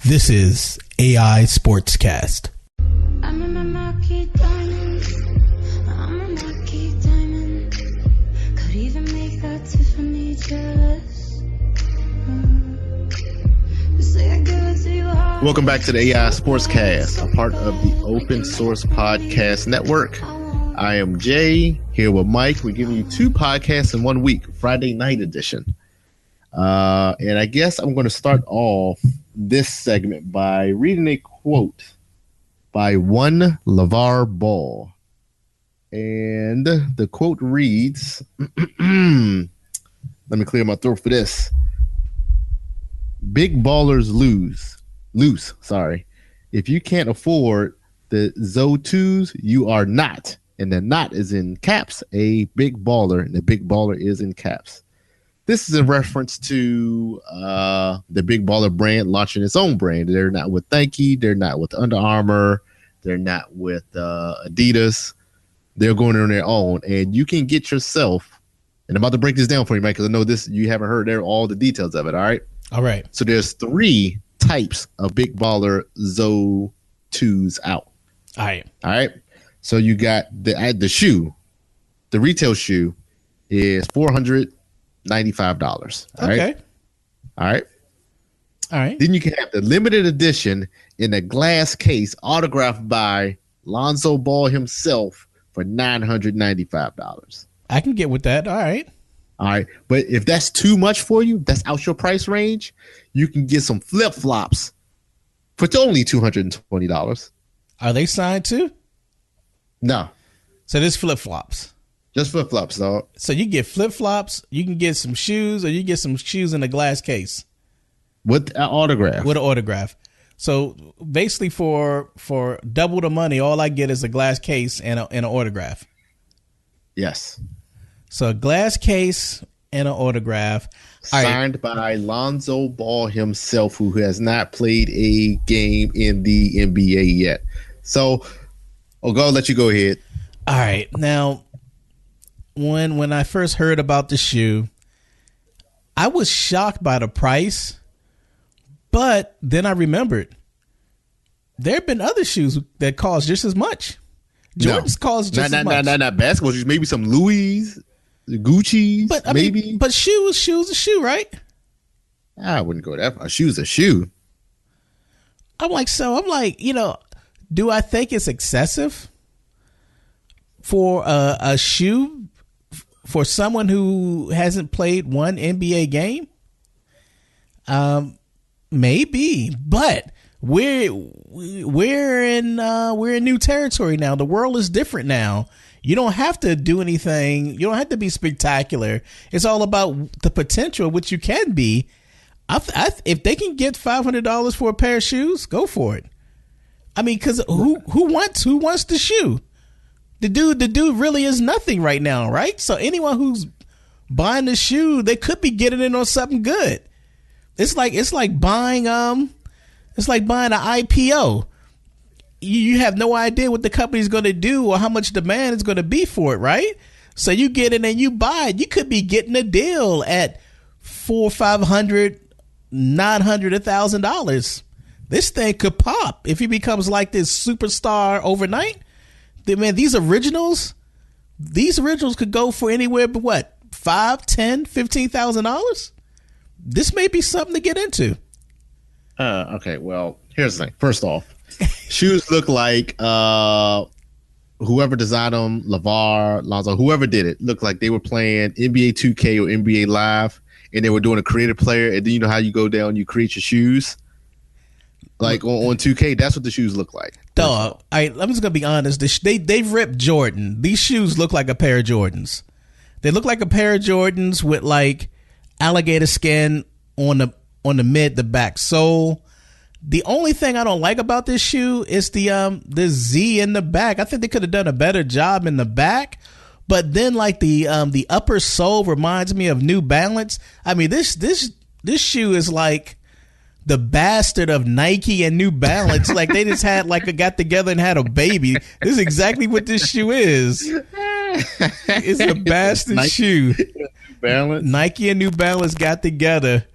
This is AI Sportscast. I'm a marquee diamond. I'm a marquee diamond. Could even make that Tiffany jealous. Welcome back to the AI Sportscast, a part of the Open Source Podcast Network. I am Jay, here with Mike. We're giving you two podcasts in 1 week, Friday night edition. And I guess I'm going to start off this segment by reading a quote by one LeVar Ball. And the quote reads, let me clear my throat for this. Big ballers lose. If you can't afford the ZO2s, you are not. And the not is in caps, a big baller, and the big baller is in caps. This is in reference to the Big Baller brand launching its own brand. They're not with Nike. They're not with Under Armour. They're not with Adidas. They're going on their own. And you can get yourself, and I'm about to break this down for you, Mike, because I know this you haven't heard all the details of it, all right? All right. So there's 3 types of Big Baller ZO2s out. All right. So you got the shoe. The retail shoe is $495. Okay. All right. Then you can have the limited edition in a glass case autographed by Lonzo Ball himself for $995. I can get with that. All right. But if that's too much for you, that's out your price range, you can get some flip-flops for only $220. Are they signed too? No. So there's flip-flops. Just flip-flops, dog. So you get flip-flops, you can get some shoes, or you get some shoes in a glass case. With an autograph. With an autograph. So basically for double the money, all I get is a glass case and an autograph. Yes. So a glass case and an autograph. Signed by Lonzo Ball himself, who has not played a game in the NBA yet. So I'll let you go ahead. All right. Now, when I first heard about the shoe, I was shocked by the price, but then I remembered there have been other shoes that cost just as much. Jordans cost just as much. Not basketball shoes. Maybe some Louis, Gucci's, but maybe. But shoes a shoe, right? I wouldn't go that far. A shoe's a shoe. I'm like, do I think it's excessive for a shoe for someone who hasn't played one NBA game? Maybe, but we're in new territory now. The world is different now. You don't have to do anything. You don't have to be spectacular. It's all about the potential, which you can be. If they can get $500 for a pair of shoes, go for it. I mean, because who wants the shoe? The dude really is nothing right now, right? So anyone who's buying the shoe, they could be getting it on something good. It's like buying an IPO. You have no idea what the company's going to do or how much demand is going to be for it, right? So you get it and you buy it. You could be getting a deal at $400, $500, $900, $1,000. This thing could pop if he becomes like this superstar overnight. Man, these originals could go for anywhere but what, $5,000, $10,000, $15,000. This may be something to get into. Okay, well, here's the thing. First off, shoes look like whoever designed them, LeVar, Lonzo, whoever did it, looked like they were playing NBA 2K or NBA Live, and they were doing a creative player. And then you know how you go down, you create your shoes. Like on 2K, that's what the shoes look like. Dog, I'm just gonna be honest. They've ripped Jordan. These shoes look like a pair of Jordans. They look like a pair of Jordans with like alligator skin on the mid, the back sole. The only thing I don't like about this shoe is the Z in the back. I think they could have done a better job in the back. But then like the upper sole reminds me of New Balance. I mean, this shoe is like the bastard of Nike and New Balance. Like they just got together and had a baby. This is exactly what this shoe is. It's a bastard shoe. Balance. Nike and New Balance got together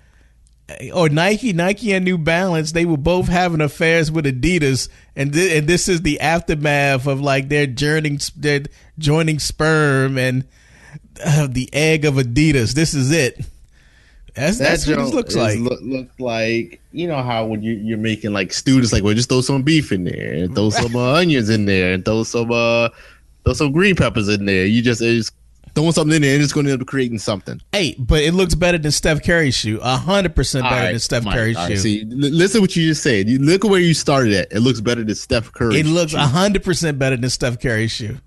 or Nike and New Balance, they were both having affairs with Adidas, and this is the aftermath of like their joining sperm and the egg of Adidas. This is it. That's what it looks like. Look like, you know how when you're making like students, like, well, just throw some beef in there and throw some onions in there and throw some green peppers in there. You just throwing something in there and it's going to end up creating something. Hey, but it looks better than Steph Curry's shoe. 100% better than Steph Curry's shoe. See, listen what you just said. You look at where you started at. It looks better than Steph Curry's shoe. It looks 100% better than Steph Curry's shoe.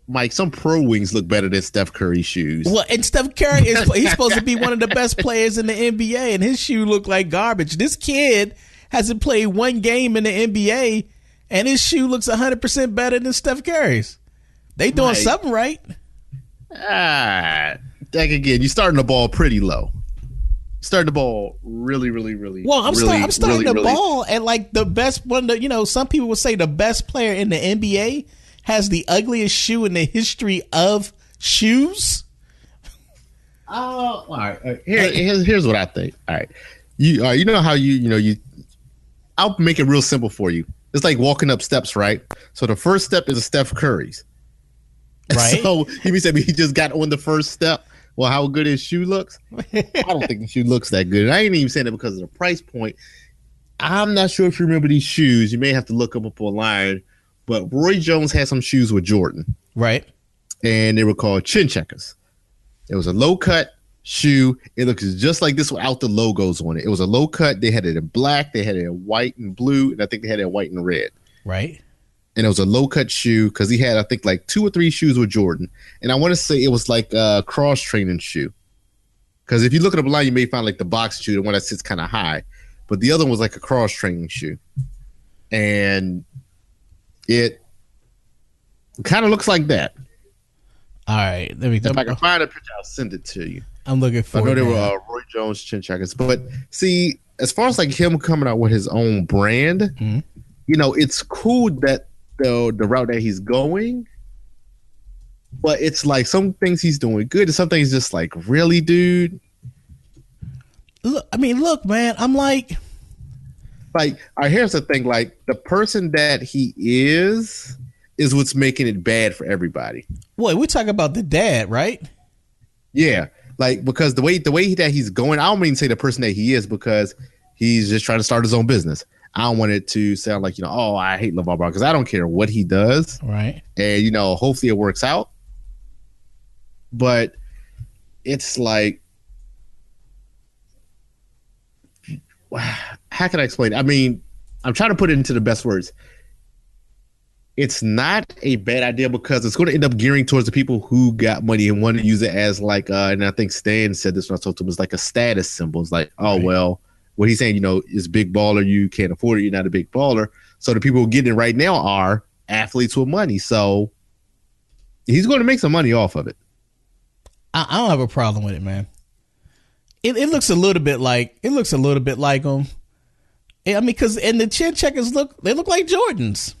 Mike, some pro wings look better than Steph Curry shoes. Well, and Steph Curry he's supposed to be one of the best players in the NBA, and his shoe looked like garbage. This kid hasn't played one game in the NBA, and his shoe looks 100% better than Steph Curry's. They doing something right. Like again, you're starting the ball pretty low. Starting the ball really. Well, I'm starting the ball at like the best one. Some people would say the best player in the NBA has the ugliest shoe in the history of shoes. All right. Here's what I think. All right, you know how you. I'll make it real simple for you. It's like walking up steps, right? So the first step is a Steph Curry's. Right. So he said he just got on the first step. Well, how good his shoe looks? I don't think the shoe looks that good. And I ain't even saying that because of the price point. I'm not sure if you remember these shoes. You may have to look them up online. But Roy Jones had some shoes with Jordan. Right. And they were called chin checkers. It was a low cut shoe. It looks just like this without the logos on it. It was a low cut. They had it in black. They had it in white and blue. And I think they had it in white and red. Right. And it was a low cut shoe because he had, I think, like 2 or 3 shoes with Jordan. And I want to say it was like a cross training shoe. Because if you look at it online, you may find like the box shoe, the one that sits kind of high. But the other one was like a cross training shoe. And it kind of looks like that. All right. If I can find a picture, I'll send it to you. I'm looking for it. I know they were Roy Jones chin checkers. But see, as far as like him coming out with his own brand, it's cool that the route that he's going, but it's like some things he's doing good and some things just like, really, dude? Look, man, I'm like, all right, here's the thing, like the person that he is what's making it bad for everybody. What, we talk about the dad, right? Yeah, like because the way that he's going, I don't mean to say the person that he is because he's just trying to start his own business. I don't want it to sound like, oh, I hate LeVar Ball because I don't care what he does. Right. And, hopefully it works out. But it's like, how can I explain it? I mean, I'm trying to put it into the best words. It's not a bad idea because it's going to end up gearing towards the people who got money and want to use it as like, and I think Stan said this when I talked to him, it's like a status symbol. It's like, oh, right. Well, what he's saying, is big baller. You can't afford it. You're not a big baller. So the people who are getting it right now are athletes with money. So he's going to make some money off of it. I don't have a problem with it, man. It looks a little bit like him. I mean, because the chin checkers look like Jordans.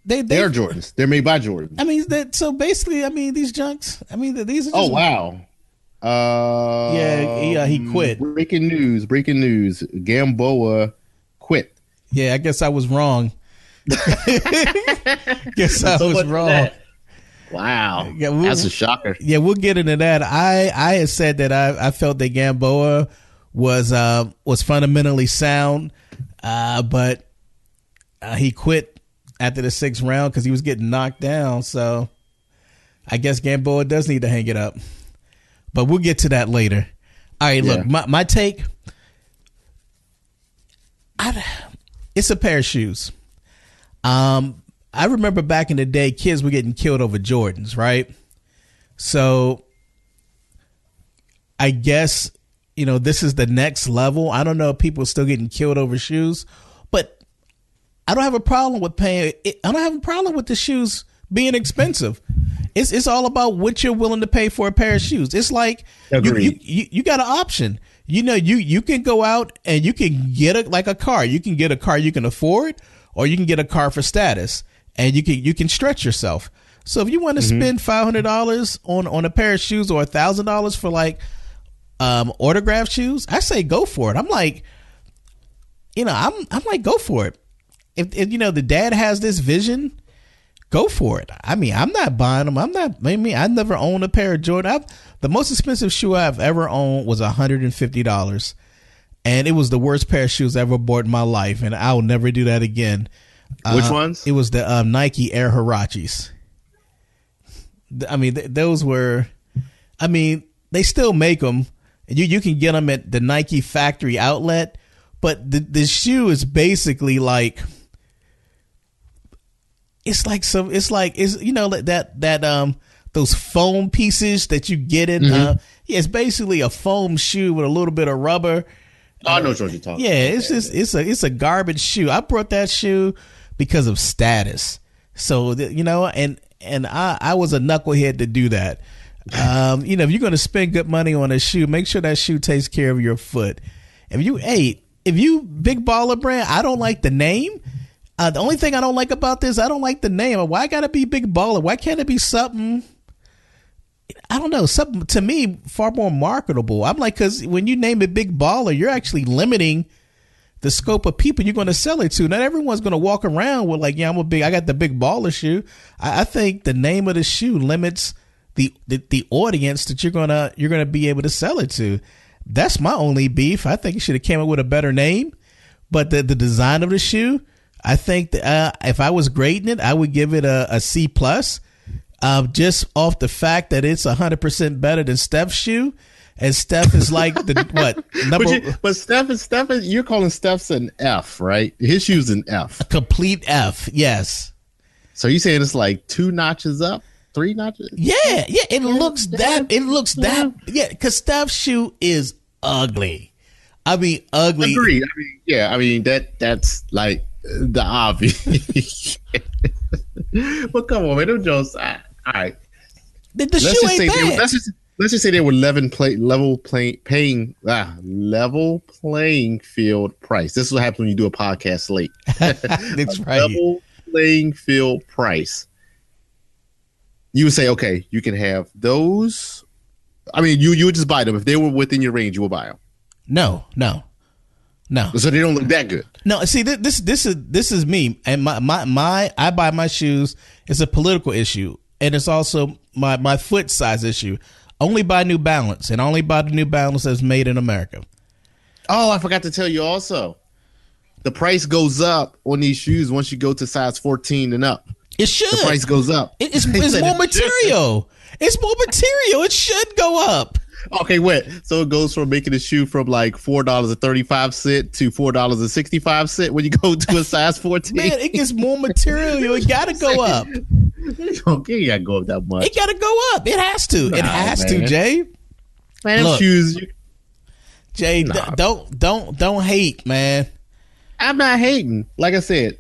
They are Jordans. They're made by Jordan. I mean, so basically, these junks. These are. Oh wow. Yeah, he quit. Breaking news. Gamboa quit. Yeah, I guess I was wrong. Guess I was wrong. Wow. Yeah, that's a shocker. Yeah, we'll get into that. I had said that I felt that Gamboa was fundamentally sound, but he quit after the 6th round because he was getting knocked down. So I guess Gamboa does need to hang it up. But we'll get to that later. All right, look, my take, it's a pair of shoes. I remember back in the day, kids were getting killed over Jordans, right? So I guess, this is the next level. I don't know if people are still getting killed over shoes, but I don't have a problem with I don't have a problem with the shoes being expensive. It's all about what you're willing to pay for a pair of shoes. It's like you got an option. You can go out and you can get a car. You can get a car you can afford, or you can get a car for status, and you can stretch yourself. So if you want to spend $500 on a pair of shoes or $1,000 for like autograph shoes, I say go for it. I'm like, I'm like, go for it. If the dad has this vision, go for it. I mean, I'm not buying them. I never owned a pair of Jordan. The most expensive shoe I've ever owned was $150. And it was the worst pair of shoes I ever bought in my life. And I'll never do that again. Which ones? It was the Nike Air Huaraches. I mean, those were, they still make them. You can get them at the Nike factory outlet. But the shoe is basically like, it's those foam pieces that you get in. It's basically a foam shoe with a little bit of rubber. Oh, I know what you're talking about. Yeah, it's a garbage shoe. I brought that shoe because of status. So and I was a knucklehead to do that. If you're going to spend good money on a shoe, make sure that shoe takes care of your foot. If you big baller brand, I don't like the name. The only thing I don't like about this, I don't like the name. Why gotta be big baller? Why can't it be something? I don't know. Something to me far more marketable. I'm like, because when you name it big baller, you're actually limiting the scope of people you're going to sell it to. Not everyone's going to walk around with like, I got the big baller shoe. I think the name of the shoe limits the audience that you're gonna be able to sell it to. That's my only beef. I think it should have came up with a better name. But the design of the shoe, I think if I was grading it, I would give it a C plus, just off the fact that it's 100% better than Steph's shoe, and Steph is like the what number? But Steph is you're calling Steph's an F, right? His shoe's an F, a complete F. Yes. So you saying it's like 2 notches up, 3 notches? Yeah. It looks that. Yeah, because Steph's shoe is ugly. I mean, ugly. Agreed. I mean, that's like the obvious. But come on, man, them Jones. All right. The shoe ain't bad. Let's just say they were level playing field price. This is what happens when you do a podcast late. That's right. Level playing field price. You would say, okay, you can have those. I mean, you would just buy them if they were within your range. You would buy them. No. So they don't look that good. No, see, this is me, and my I buy my shoes. It's a political issue, and it's also my foot size issue. Only buy New Balance, and only buy the New Balance that's made in America. Oh, I forgot to tell you also, the price goes up on these shoes once you go to size 14 and up. It should. The price goes up. It's more material. It's more material. It should go up. Okay, wait. So it goes from making a shoe from like $4.35 to $4.65 when you go to a size 14. Man, it gets more material. It got to go up. Okay, you got to go up that much. It got to go up. It has to. It has to, Jay. Man, look, shoes. Jay, don't hate, man. I'm not hating. Like I said,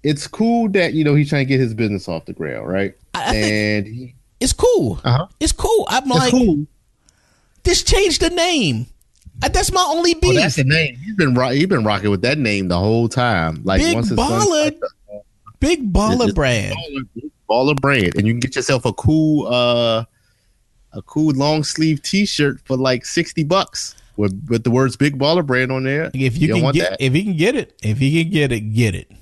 it's cool that he's trying to get his business off the ground, right? It's cool. It's cool. It's cool. Just change the name. That's my only beef. Oh, that's the name. He's been rocking with that name the whole time. Like big baller brand. Big baller brand, and you can get yourself a cool long sleeve T-shirt for like $60 with the words "Big Baller Brand" on there. If he can get it, get it.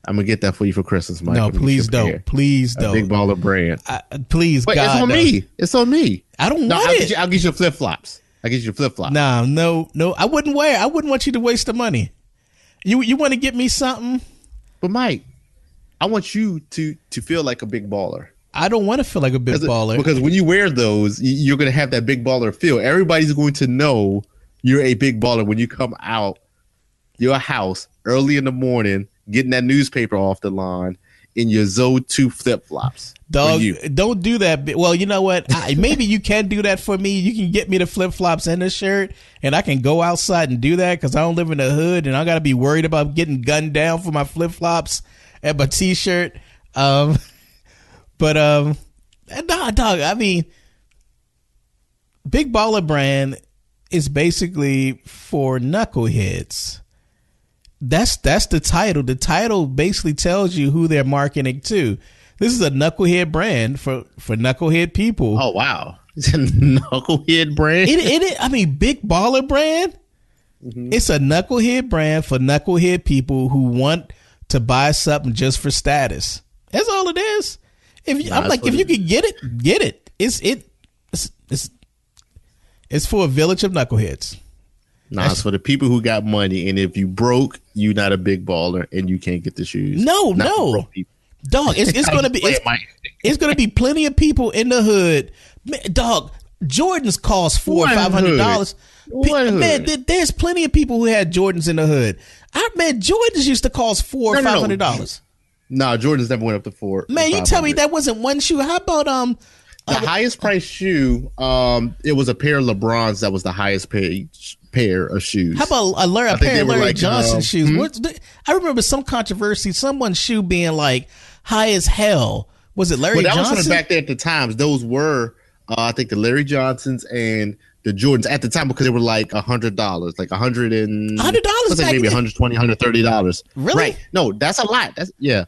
I'm gonna get that for you for Christmas, Mike. No, please don't. Please don't. Big Baller Brand. Please, but God, it's on me. It's on me. I don't want it. I'll get you flip flops. No. I wouldn't wear. I wouldn't want you to waste the money. You want to get me something? But Mike, I want you to feel like a big baller. I don't want to feel like a big baller because when you wear those, you're gonna have that big baller feel. Everybody's going to know you're a big baller when you come out your house early in the morning, getting that newspaper off the lawn in your Zoe 2 flip-flops. Dog, don't do that. Well, you know what? Maybe you can do that for me. You can get me the flip-flops and the shirt, and I can go outside and do that because I don't live in the hood, and I got to be worried about getting gunned down for my flip-flops and my T-shirt. Nah, dog, I mean, Big Baller Brand is basically for knuckleheads. That's the title. The title basically tells you who they're marketing to. This is a knucklehead brand for knucklehead people. Oh, wow. It's a knucklehead brand. I mean, Big Baller brand. Mm-hmm. It's a knucklehead brand for knucklehead people who want to buy something just for status. That's all it is. If you can get it. It's for a village of knuckleheads. It's for the people who got money, and if you broke, you not a big baller, and you can't get the shoes. No. Dog, it's gonna be plenty of people in the hood. Man, dog, Jordans cost $400 or $500. Man, there's plenty of people who had Jordans in the hood. Jordans used to cost $400 or $500. No, Jordans never went up to $400. Man, you tell me that wasn't one shoe. How about the highest price shoe? It was a pair of LeBrons that was the highest pair of shoes. How about a pair of Larry Johnson shoes? I remember some controversy, someone's shoe being like high as hell. Was it Larry Johnson? That was back there at the times. Those were, I think, the Larry Johnsons and the Jordans at the time because they were like $100, like $100, like maybe $120, $130. Really? Right? No, that's a lot. Yeah.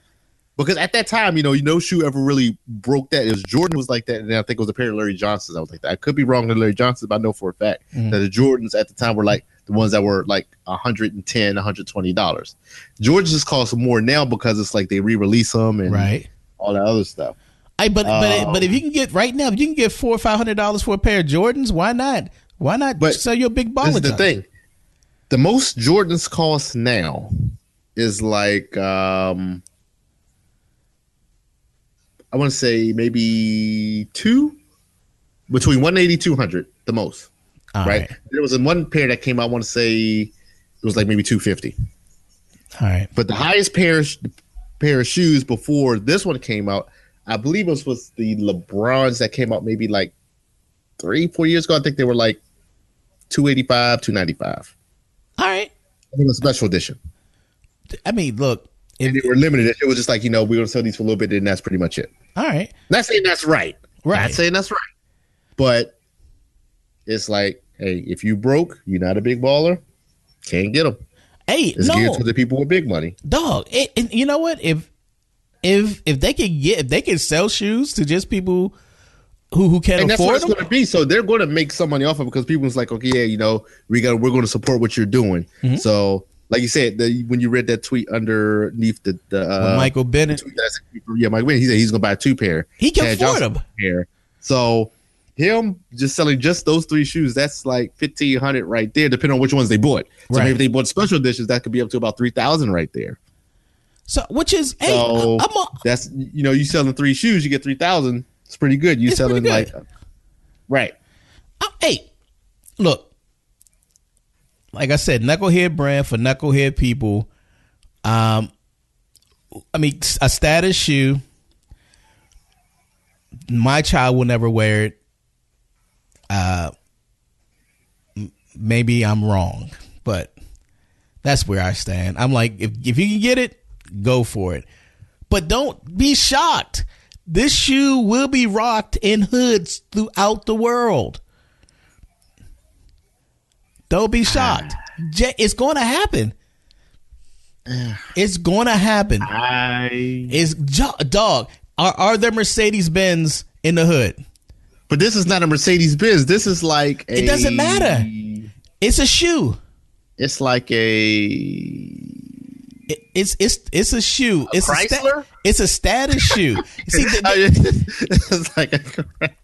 Because at that time, no shoe ever really broke that. It was Jordan was like that, and I think it was a pair of Larry Johnsons. I was like that. I could be wrong with Larry Johnsons, but I know for a fact that the Jordans at the time were like the ones that were like $110, $120. Jordans just cost more now because it's like they re-release them and all that other stuff. But if you can get right now, if you can get $400 or $500 for a pair of Jordans, why not? Why not sell your big baller? This is the thing. The most Jordans cost now is like I want to say maybe between 180 200 the most. Right? There was one pair that came out. I want to say it was like maybe 250. All right. But the highest pair of shoes before this one came out, I believe it was the LeBrons that came out maybe like 3-4 years ago. I think they were like 285, 295. All right. I think it was a special edition. I mean, look. And they were limited. It was just like, we're going to sell these for a little bit, and that's pretty much it. All right. Not saying that's right. Not saying that's right. But it's like, hey, if you broke, you're not a big baller, can't get them. Hey, it's geared to the people with big money. Dog, you know what? If they can sell shoes to just people who can't afford them, that's what it's going to be. So they're going to make some money off of it because people's like, okay, yeah, we're going to support what you're doing. Mm-hmm. So. Like you said, when you read that tweet underneath the Michael Bennett, Mike Bennett, he said he's gonna buy 2 pair. He can afford them. So him just selling just those 3 shoes, that's like $1,500 right there, depending on which ones they bought. So maybe if they bought special editions, that could be up to about $3,000 right there. So that's you selling 3 shoes, you get $3,000. It's pretty good. You selling like right. Hey, look. Like I said, knucklehead brand for knucklehead people. I mean, a status shoe. My child will never wear it. Maybe I'm wrong, but that's where I stand. I'm like, if you can get it, go for it. But don't be shocked. This shoe will be rocked in hoods throughout the world. Don't be shocked. It's going to happen. It's going to happen. Dog. Are there Mercedes-Benz in the hood? But this is not a Mercedes-Benz. This is like it doesn't matter. It's a shoe. It's like it's a shoe. It's Chrysler? It's a status shoe. See, it's like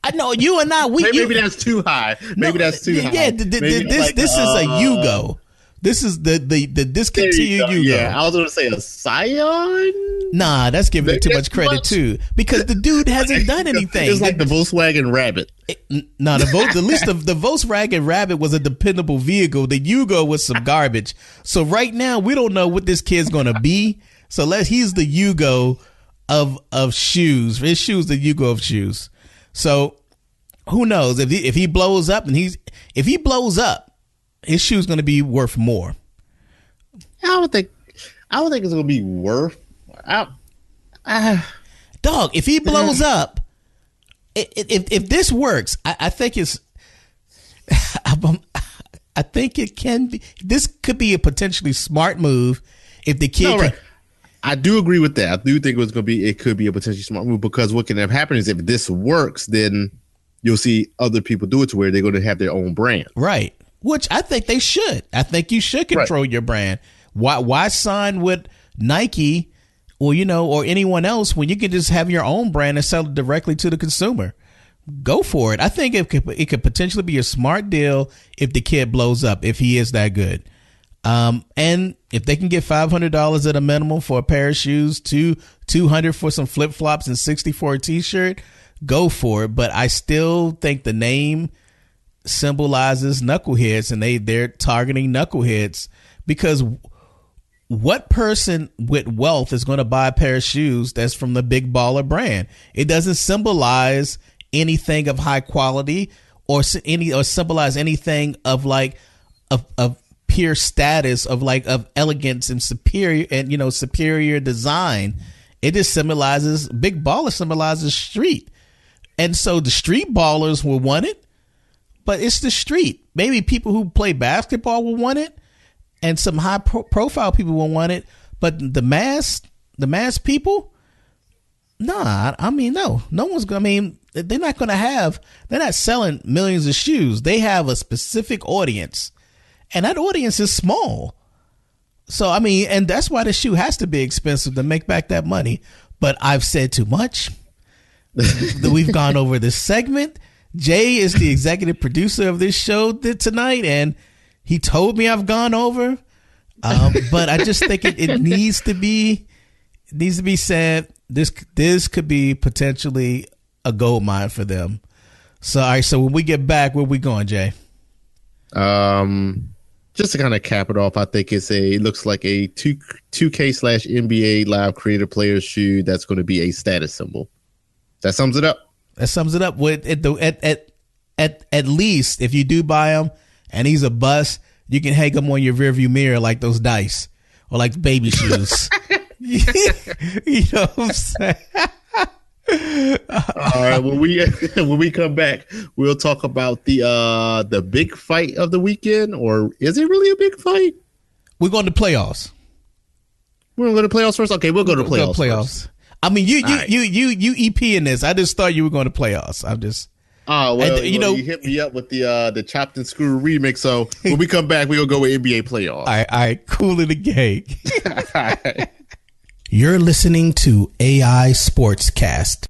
I know you and I. Maybe that's too high. That's too high. Yeah, this is a Yugo. This is the discontinued Yugo. Yeah, I was going to say a Scion. Nah, that's giving it too much credit too, because the dude hasn't done anything. It's like the Volkswagen Rabbit. At least the Volkswagen Rabbit was a dependable vehicle. The Yugo was some garbage. So right now we don't know what this kid's gonna be. So he's the Yugo of shoes. His shoes, the Yugo of shoes. So who knows if he blows up if he blows up, his shoe's gonna be worth more. I don't think it's gonna be worth. Dog, if he blows up, if this works, I think it's. I think it can be. This could be a potentially smart move if the kid. Right. I do agree with that. I do think it could be a potentially smart move because what can happen is if this works, then you'll see other people do it to where they're going to have their own brand. Right. Which I think they should. I think you should control your brand. Why sign with Nike or, or anyone else when you can just have your own brand and sell it directly to the consumer? Go for it. I think it could potentially be a smart deal if the kid blows up, if he is that good. And if they can get $500 at a minimum for a pair of shoes, $200 for some flip flops, and $60 for a t-shirt, go for it. But I still think the name symbolizes knuckleheads, and they're targeting knuckleheads, because what person with wealth is going to buy a pair of shoes that's from the big baller brand? It doesn't symbolize anything of high quality or symbolize anything of like of pure status, of elegance and superior design. It just symbolizes, big baller symbolizes street. And so the street ballers will want it, but it's the street. Maybe people who play basketball will want it, and some high profile people will want it, but the mass people, nah. I mean, no one's gonna. I mean, they're not selling millions of shoes. They have a specific audience, and that audience is small. So I mean, and that's why the shoe has to be expensive to make back that money. But I've said too much. We've gone over this segment. Jay is the executive producer of this show tonight, and he told me I've gone over. But I just think it needs to be said. This could be potentially a gold mine for them. So, all right. So when we get back, where we going, Jay? Just to kind of cap it off, I think it looks like a 2K/NBA live creator player shoe that's going to be a status symbol. That sums it up. With at least if you do buy him and he's a bust, you can hang him on your rearview mirror like those dice or like baby shoes. You know what I'm saying? All right. When we come back, we'll talk about the big fight of the weekend, or is it really a big fight? We're going to playoffs. We're going to playoffs first. Okay, we'll go to playoffs. First. I mean, you EP in this. I just thought you were going to playoffs. I'm just. Oh well, you hit me up with the chopped and screw remix. So when we come back, we're gonna go with NBA playoffs. All right, cool in the gang. All right. You're listening to AI Sportscast.